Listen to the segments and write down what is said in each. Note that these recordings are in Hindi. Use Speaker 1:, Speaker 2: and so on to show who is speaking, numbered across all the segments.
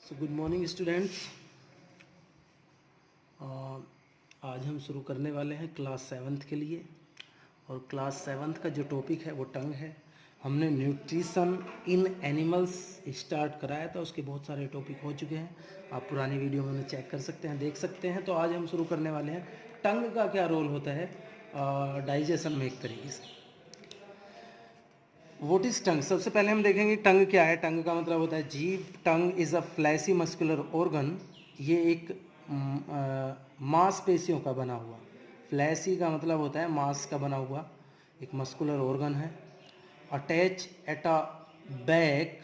Speaker 1: So good morning students. आज हम शुरू करने वाले हैं क्लास सेवन्थ के लिए। और क्लास सेवन्थ का जो टॉपिक है वो टंग है। हमने न्यूट्रिशन इन एनिमल्स स्टार्ट कराया था, उसके बहुत सारे टॉपिक हो चुके हैं। आप पुरानी वीडियो में उन्हें चेक कर सकते हैं, देख सकते हैं। तो आज हम शुरू करने वाले हैं टंग का क्या रोल होता है डाइजेशन में एक तरीके से। Vote is tongue. सबसे पहले हम देखेंगे टंग क्या है। टंग का मतलब होता है जीभ। Tongue is a fleshy muscular organ. ये एक मांसपेशियों का बना हुआ, फ्लैशी का मतलब होता है मांस का बना हुआ एक मस्कुलर ऑर्गन है। Attach at a back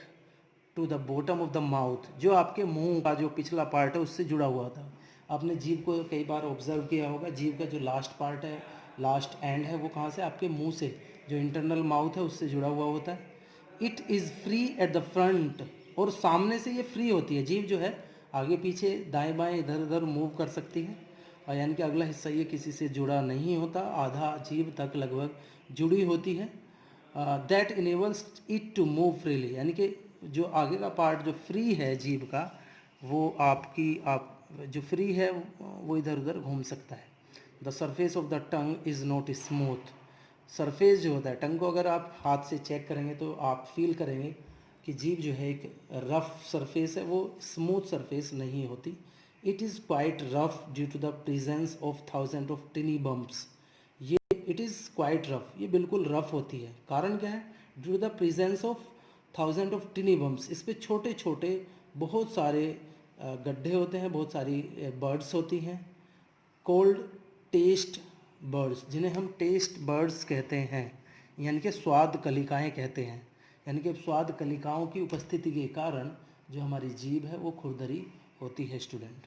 Speaker 1: to the bottom of the mouth, जो आपके मुंह का जो पिछला पार्ट है उससे जुड़ा हुआ था। आपने जीभ को कई बार ऑब्जर्व किया होगा, जीभ का जो लास्ट पार्ट है, लास्ट एंड है, वो कहाँ से, आपके मुंह से, जो इंटरनल माउथ है उससे जुड़ा हुआ होता है। It is free at the front, और सामने से ये फ्री होती है। जीभ जो है आगे पीछे दाएं बाएं इधर उधर मूव कर सकती है, और यानी कि अगला हिस्सा ये किसी से जुड़ा नहीं होता, आधा जीभ तक लगभग जुड़ी होती है। That enables it to move freely, यानी कि जो आगे का पार्ट जो फ्री है जीभ का, वो आप जो फ्री है वो इधर उधर घूम सकता है। The surface of the tongue is not smooth. Surface जो होता है टंग को, अगर आप हाथ से चेक करेंगे तो आप फील करेंगे कि जीभ जो है एक रफ सरफेस है, वो स्मूथ सरफेस नहीं होती। It is quite rough due to the presence of thousand of tiny bumps. ये इट इज़ क्वाइट रफ, ये बिल्कुल रफ होती है। कारण क्या है? Due to the presence of thousand of tiny bumps. इस पर छोटे छोटे बहुत सारे गड्ढे होते हैं, बहुत सारी बर्ड्स होती हैं, कोल्ड टेस्ट बर्ड्स, जिन्हें हम टेस्ट बर्ड्स कहते हैं, यानी कि स्वाद कलिकाएँ कहते हैं। यानी कि स्वाद कलिकाओं की उपस्थिति के कारण जो हमारी जीभ है वो खुरदरी होती है student.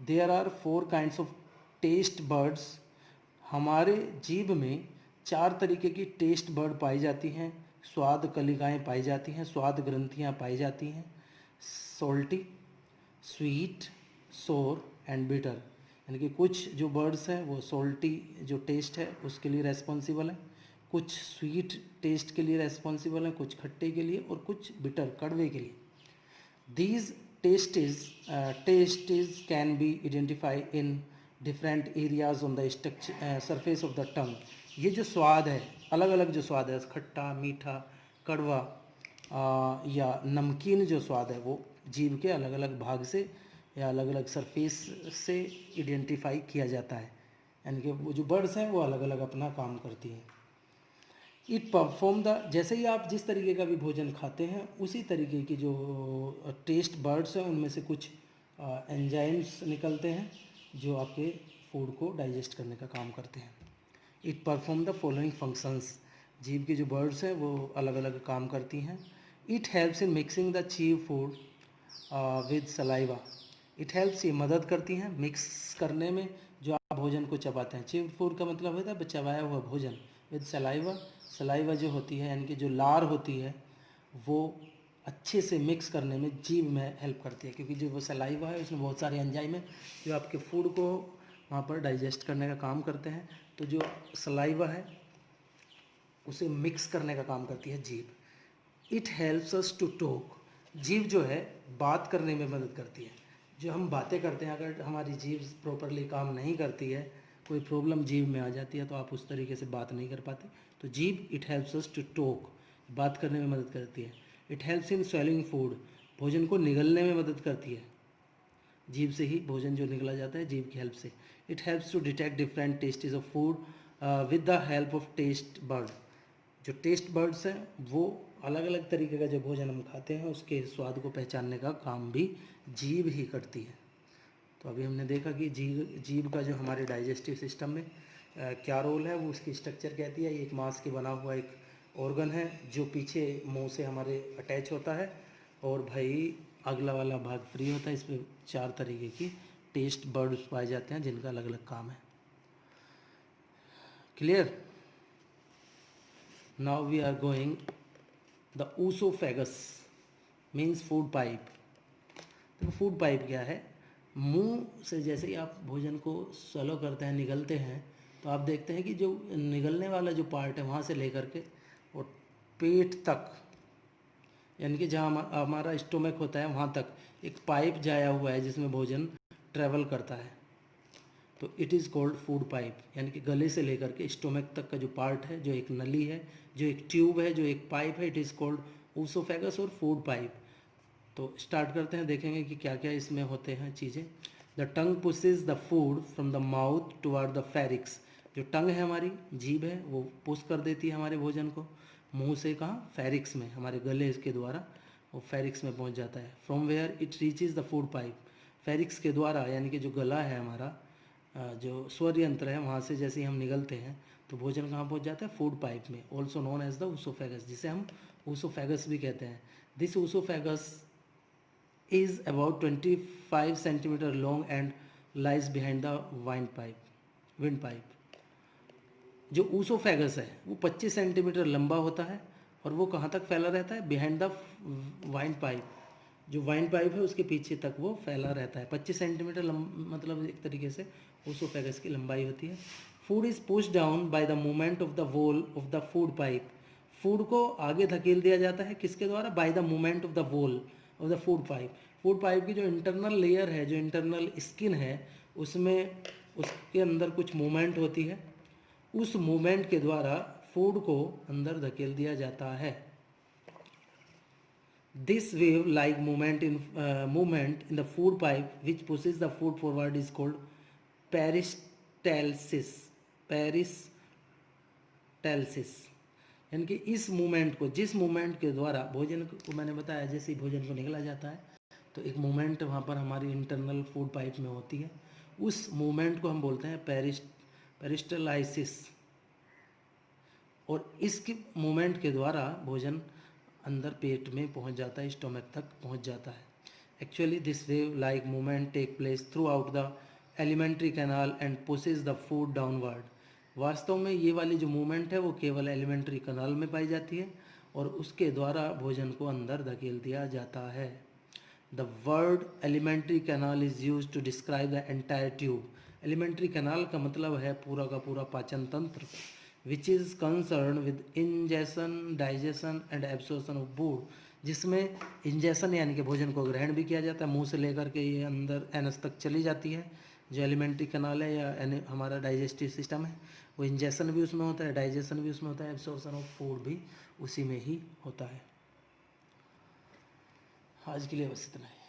Speaker 1: There are 4 kinds of taste buds. हमारे जीभ में 4 तरीके की टेस्ट बर्ड पाई जाती हैं, स्वाद कलिकाएँ पाई जाती हैं, स्वाद ग्रंथियाँ पाई जाती हैं। सोल्टी, स्वीट, सोर एंड बिटर। यानी कि कुछ जो बर्ड्स हैं वो सोल्टी जो टेस्ट है उसके लिए रेस्पॉन्सिबल हैं, कुछ स्वीट टेस्ट के लिए रेस्पॉन्सिबल हैं, कुछ खट्टे के लिए, और कुछ बिटर कड़वे के लिए। These tastes can be identified in different areas on the surface of the tongue. ये जो स्वाद है, अलग अलग जो स्वाद है, खट्टा, मीठा, कड़वा या नमकीन जो स्वाद है, वो जीभ के अलग अलग भाग से या अलग अलग सरफेस से आइडेंटिफाई किया जाता है। यानी कि वो जो बर्ड्स हैं वो अलग अलग अपना काम करती हैं। इट परफॉर्म द, जैसे ही आप जिस तरीके का भी भोजन खाते हैं उसी तरीके की जो टेस्ट बर्ड्स हैं उनमें से कुछ एंजाइम्स निकलते हैं जो आपके फूड को डाइजेस्ट करने का काम करते हैं। It perform the following functions. जीभ की जो बर्ड्स हैं वो अलग अलग काम करती हैं। It helps in mixing the chew food with saliva. It helps, ये मदद करती हैं मिक्स करने में जो आप भोजन को चबाते हैं। चीव्ड फूड का मतलब होता है चबाया हुआ भोजन। विद सलाइवा, सलाइवा जो होती है यानी कि जो लार होती है वो अच्छे से मिक्स करने में जीभ में हेल्प करती है, क्योंकि जो वो सलाइवा है उसमें बहुत सारे एंजाइम हैं जो आपके फूड को वहाँ पर डाइजेस्ट करने का काम करते हैं। तो जो सलाइवा है उसे मिक्स करने का काम करती है जीभ। It helps us to talk. जीभ जो है बात करने में मदद करती है। जो हम बातें करते हैं, अगर हमारी जीभ प्रॉपरली काम नहीं करती है, कोई प्रॉब्लम जीभ में आ जाती है तो आप उस तरीके से बात नहीं कर पाते। तो जीभ it helps us to talk, बात करने में मदद करती है। It helps in swallowing food, भोजन को निगलने में मदद करती है। जीभ से ही भोजन जो निकला जाता है जीभ की हेल्प से। It helps to detect different tastes of food with the help of taste bud. जो टेस्ट बर्ड्स हैं वो अलग अलग तरीके का जो भोजन हम खाते हैं उसके स्वाद को पहचानने का काम भी जीभ ही करती है। तो अभी हमने देखा कि जीभ का जो हमारे डाइजेस्टिव सिस्टम में क्या रोल है, वो उसकी स्ट्रक्चर कहती है। ये एक मांस के बना हुआ एक ऑर्गन है जो पीछे मुंह से हमारे अटैच होता है, और भाई अगला वाला भाग फ्री होता है। इसमें 4 तरीके की टेस्ट बर्ड्स पाए जाते हैं जिनका अलग अलग काम है। Clear? Now we are going the oesophagus means food pipe. तो फूड पाइप क्या है? मुंह से जैसे ही आप भोजन को swallow करते हैं, निगलते हैं, तो आप देखते हैं कि जो निगलने वाला जो पार्ट है वहाँ से लेकर के और पेट तक यानी कि जहाँ हमारा स्टोमक होता है वहाँ तक एक पाइप जाया हुआ है जिसमें भोजन ट्रैवल करता है, तो it is called food pipe. यानी कि गले से लेकर के स्टोमक तक का जो पार्ट है, जो एक नली है, जो एक ट्यूब है, जो एक पाइप है, इट इज़ कॉल्ड ऊसोफेगस और फूड पाइप। तो स्टार्ट करते हैं, देखेंगे कि क्या क्या इसमें होते हैं चीज़ें। The tongue pushes the food from the mouth toward the pharynx. जो टंग है हमारी, जीभ है, वो पुश कर देती है हमारे भोजन को मुंह से, कहाँ, फेरिक्स में, हमारे गले के द्वारा वो फेरिक्स में पहुंच जाता है। From where it reaches the food pipe. Pharynx के द्वारा, यानी कि जो गला है हमारा, जो स्वर यंत्र है, वहाँ से जैसे ही हम निगलते हैं तो भोजन कहाँ पहुँच जाता है, फूड पाइप में, also known as the oesophagus, जिसे हम ऊसोफेगस भी कहते हैं। This oesophagus is about 25 centimeter long and lies behind the windpipe. जो ऊसोफेगस है वो 25 सेंटीमीटर लंबा होता है और वो कहाँ तक फैला रहता है, बिहाइंड द वाइंड पाइप। जो वाइंड पाइप है उसके पीछे तक वो फैला रहता है। 25 सेंटीमीटर मतलब एक तरीके से ऊसोफेगस की लंबाई होती है। Food is push down by the movement of the wall of the food pipe. Food को आगे धकेल दिया जाता है किसके द्वारा, by the movement of the wall of the food pipe. Food pipe की जो इंटरनल लेयर है, जो इंटरनल स्किन है, उसमें उसके अंदर कुछ मूवमेंट होती है, उस मूवमेंट के द्वारा फूड को अंदर धकेल दिया जाता है। This wave like movement in the food pipe which pushes the food forward is called peristalsis। यानी कि इस मूवमेंट को, जिस मूवमेंट के द्वारा भोजन को, मैंने बताया जैसे ही भोजन को निकला जाता है तो एक मूवमेंट वहाँ पर हमारी इंटरनल फूड पाइप में होती है, उस मूवमेंट को हम बोलते हैं पेरिस्टलाइसिस। और इसके मूवमेंट के द्वारा भोजन अंदर पेट में पहुंच जाता है, स्टोमक तक पहुंच जाता है। Actually this wave like movement take place throughout the alimentary canal and pushes the food downward. वास्तव में ये वाली जो मूवमेंट है वो केवल एलिमेंट्री कैनाल में पाई जाती है और उसके द्वारा भोजन को अंदर धकेल दिया जाता है। The word alimentary canal is use to describe the entire tube. Alimentary canal का मतलब है पूरा का पूरा पाचन तंत्र, which is concern with ingestion, digestion and absorption of food, जिसमें इंजेशन यानी कि भोजन को ग्रहण भी किया जाता है, मुंह से लेकर के ये अंदर एनस तक चली जाती है। जो एलिमेंट्री कैनाल है या हमारा डाइजेस्टिव सिस्टम है, वो इंजेशन भी उसमें होता है, डाइजेशन भी उसमें होता है, एब्सॉर्प्शन ऑफ फूड भी उसी में ही होता है। आज के लिए बस इतना है।